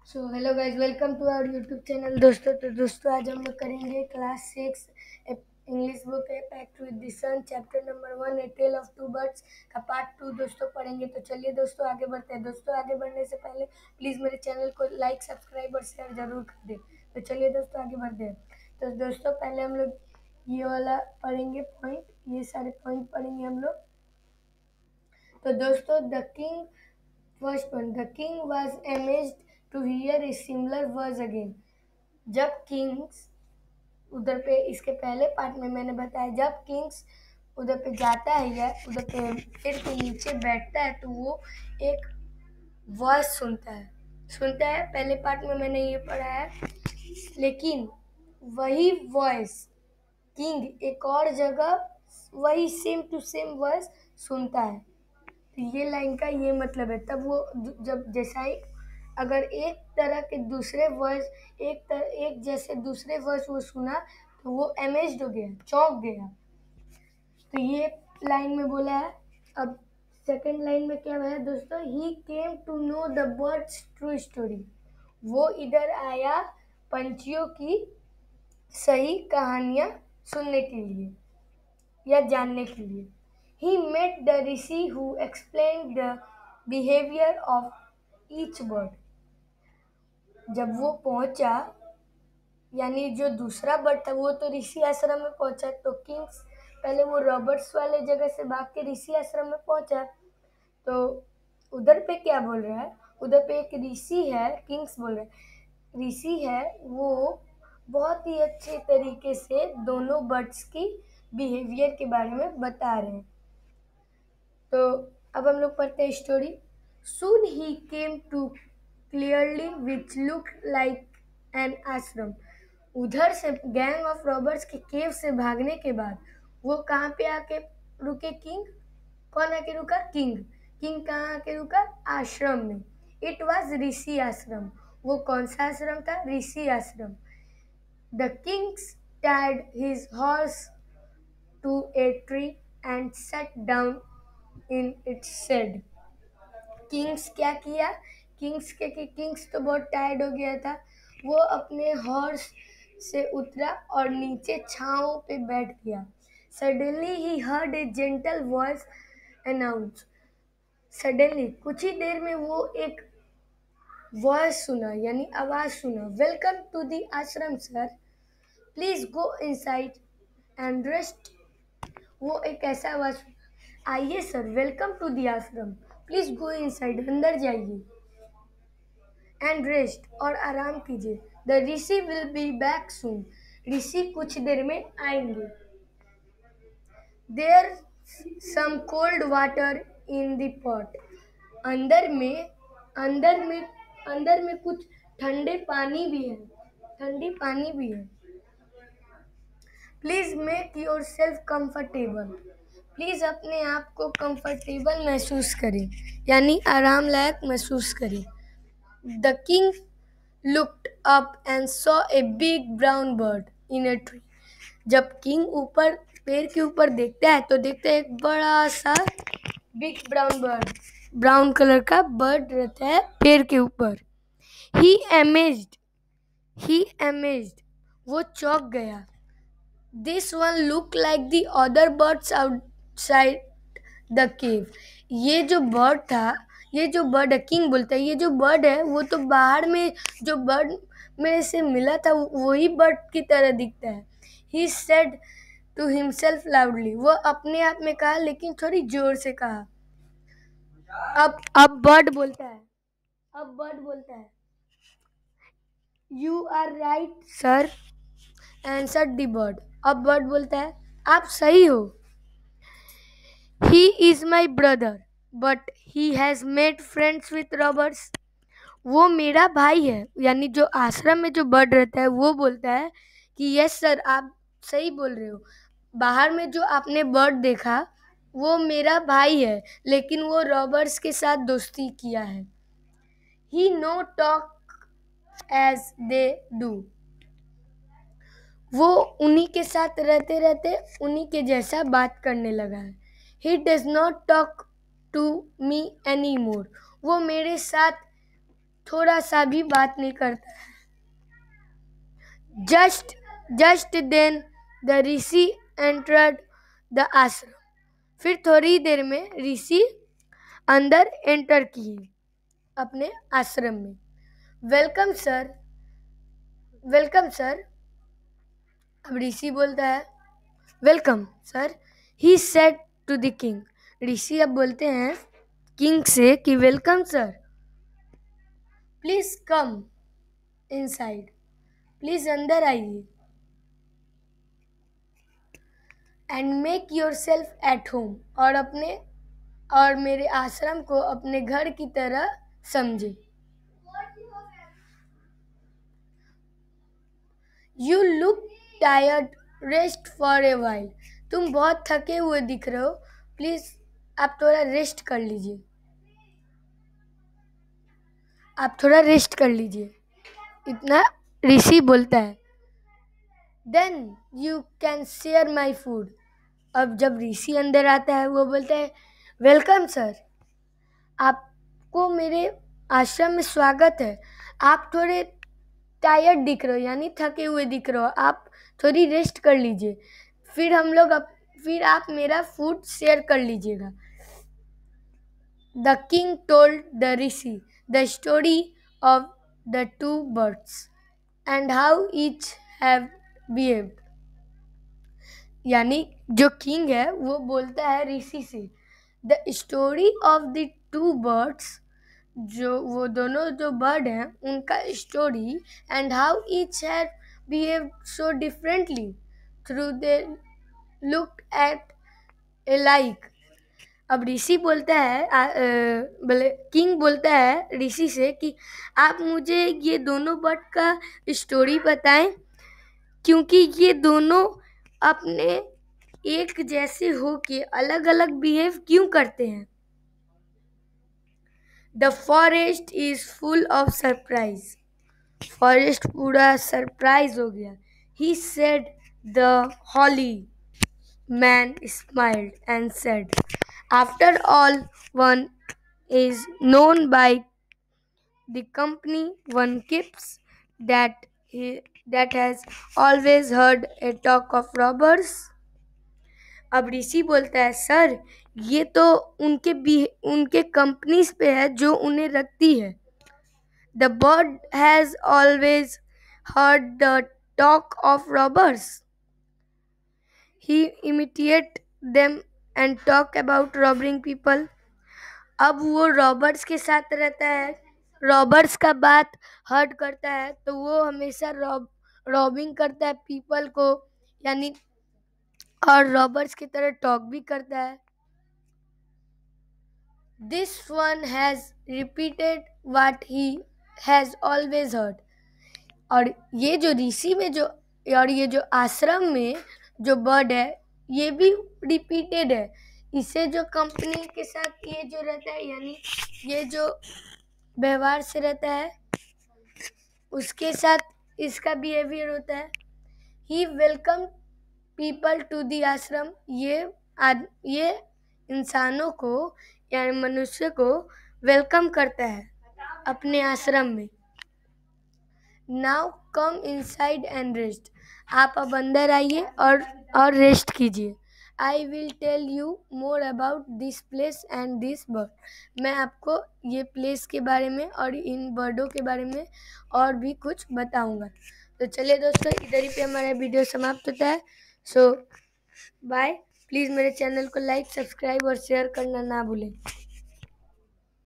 So hello guys, welcome to our YouTube channel. दोस्तों आज हम लोग करेंगे क्लास 6 इंग्लिश बुक है pact with the sun chapter number 1 a tale of two birds का part 2 दोस्तों पढ़ेंगे। तो चलिए दोस्तों आगे बढ़ते हैं। दोस्तों आगे बढ़ने से पहले प्लीज़ मेरे चैनल को लाइक, सब्सक्राइब और शेयर जरूर कर दें। तो चलिए दोस्तों आगे बढ़ते हैं। तो दोस्तों पहले हम लोग ये वाला पढ़ेंगे पॉइंट, ये सारे पॉइंट पढ़ेंगे हम लोग। तो दोस्तों first point, the king was amazed to hear a similar words again. जब किंग्स उधर पे, इसके पहले पार्ट में मैंने बताया, जब किंग्स उधर पे जाता है या उधर पे पेड़ के नीचे बैठता है तो वो एक वॉइस सुनता है। पहले पार्ट में मैंने ये पढ़ा है, लेकिन वही वॉइस किंग एक और जगह वही सेम टू सेम वॉइस सुनता है। तो ये लाइन का ये मतलब है, तब वो जब जैसा ही अगर एक तरह के दूसरे वर्स एक जैसे दूसरे वर्स वो सुना तो वो अमेज्ड हो गया, चौंक गया। तो ये लाइन में बोला है। अब सेकंड लाइन में क्या है दोस्तों, he came to know the bird's true story. वो इधर आया पंछियों की सही कहानियां सुनने के लिए या जानने के लिए। He met the rishi who explained the behavior of each bird. जब वो पहुंचा, यानी जो दूसरा बर्ड था वो तो ऋषि आश्रम में पहुंचा, तो किंग्स पहले वो रॉबर्ट्स वाले जगह से भाग के ऋषि आश्रम में पहुंचा। तो उधर पे क्या बोल रहा है, उधर पे एक ऋषि है, किंग्स बोल रहा है ऋषि है, वो बहुत ही अच्छे तरीके से दोनों बर्ड्स की बिहेवियर के बारे में बता रहे हैं। तो अब हम लोग पढ़ते हैं story. Soon he came to clearly which looked like an ashram. उधर से गैंग ऑफ रॉबर्स के केव से भागने के बाद वो कहाँ पे आके रुके, किंग। कौन आके रुका, किंग। किंग कहाँ आके रुका, आश्रम में। इट वॉज ऋषि आश्रम। वो कौन सा आश्रम था, ऋषि आश्रम। The Kings tied his horse to a tree and sat down in its shed. Kings क्या किया, किंग्स तो बहुत टायर्ड हो गया था। वो अपने हॉर्स से उतरा और नीचे छांव पे बैठ गया। Suddenly he heard a gentle voice announce. Suddenly कुछ ही देर में वो एक वॉइस सुना, यानी आवाज सुना। Welcome to the ashram sir, please go inside and rest. वो एक ऐसा आवाज, आइए sir, welcome to the ashram, please go inside, अंदर जाइए, एंड रेस्ट, और आराम कीजिए। The rishi will be back soon, ऋषि कुछ देर में आएंगे। There some cold water in the pot, अंदर में अंदर में अंदर में कुछ ठंडी पानी भी है। Please make your self comfortable, please अपने आप को कंफर्टेबल महसूस करें, यानी आराम लायक महसूस करें। The king looked up and saw a big brown bird in a tree. जब किंग ऊपर पेड़ के ऊपर देखता है तो देखता है एक बड़ा सा big brown bird, brown colour का बर्ड रहता है पेड़ के ऊपर। ही अमेज्ड, वो चौंक गया। This one look like the other birds outside the cave. ये जो बर्ड था, ये जो बर्ड है, किंग बोलता है, ये जो बर्ड है वो तो बाहर में जो बर्ड में से मिला था वही बर्ड की तरह दिखता है। He said to himself loudly, वो अपने आप में कहा, लेकिन थोड़ी जोर से कहा। अब बर्ड बोलता है, you are right sir, answered the bird. अब बर्ड बोलता है, आप सही हो। He is my brother, but he has made friends with robbers. वो मेरा भाई है, यानी जो आश्रम में जो बर्ड रहता है वो बोलता है कि यस सर, आप सही बोल रहे हो। बाहर में जो आपने बर्ड देखा वो मेरा भाई है, लेकिन वो रॉबर्स के साथ दोस्ती किया है। He no talk as they do. वो उन्हीं के साथ रहते रहते उन्हीं के जैसा बात करने लगा है। He does not talk to me anymore. वो मेरे साथ थोड़ा सा भी बात नहीं करता है। Just then the rishi entered the ashram. फिर थोड़ी देर में ऋषि अंदर एंटर किए अपने आश्रम में। Welcome sir, welcome sir. अब ऋषि बोलता है welcome sir, he said to the king. ऋषि अब बोलते हैं किंग से कि welcome sir, please come inside, please अंदर आइए, and make yourself at home, और मेरे आश्रम को अपने घर की तरह समझे। You look tired, rest for a while. तुम बहुत थके हुए दिख रहे हो, प्लीज आप थोड़ा रेस्ट कर लीजिए, आप थोड़ा रेस्ट कर लीजिए, इतना ऋषि बोलता है। Then you can share my food. अब जब ऋषि अंदर आता है वो बोलता है वेलकम सर, आपको मेरे आश्रम में स्वागत है। आप थोड़े टायर्ड दिख रहे हो, यानी थके हुए दिख रहे हो, आप थोड़ी रेस्ट कर लीजिए, फिर आप मेरा फूड शेयर कर लीजिएगा। The king told the Rishi the story of the two birds and how each have behaved. यानी जो किंग है वो बोलता है ऋषि से the story of the two birds, जो वो दोनों जो बर्ड हैं उनका story, and how each have behaved so differently through they look at A like. अब ऋषि बोलता है किंग बोलता है ऋषि से कि आप मुझे ये दोनों बर्ड का स्टोरी बताएं, क्योंकि ये दोनों अपने एक जैसे होके अलग अलग बिहेव क्यों करते हैं। The forest is full of surprise. Forest पूरा सरप्राइज हो गया। He said the holy man smiled and said after all one is known by the company one keeps that has always heard a talk of robbers. अब ऋषि बोलता है sir, ये तो उनके कंपनीज पे है जो उन्हें रखती है। The bird has always heard the talk of robbers. He imitate them and talk about robbing people. अब वो रॉबर्स के साथ रहता है, रॉबर्स का बात हर्ट करता है, तो वो हमेशा रॉबिंग करता है पीपल को, यानी और रॉबर्स की तरह टॉक भी करता है। This one has repeated what he has always heard. और ये जो ऋषि में जो और ये जो आश्रम में जो बर्ड है ये भी रिपीटेड है। इसे जो कंपनी के साथ ये जो रहता है, यानी ये जो व्यवहार से रहता है उसके साथ इसका बिहेवियर होता है। ही वेलकम पीपल टू दी आश्रम। ये इंसानों को यानी मनुष्य को वेलकम करता है अपने आश्रम में। Now come inside and rest. आप अब अंदर आइए और रेस्ट कीजिए। I will tell you more about this place and this bird. मैं आपको ये प्लेस के बारे में और इन बर्डों के बारे में और भी कुछ बताऊंगा। तो चलिए दोस्तों, इधर ही पे हमारा वीडियो समाप्त होता है। सो बाय। प्लीज़ मेरे चैनल को लाइक, सब्सक्राइब और शेयर करना ना भूलें।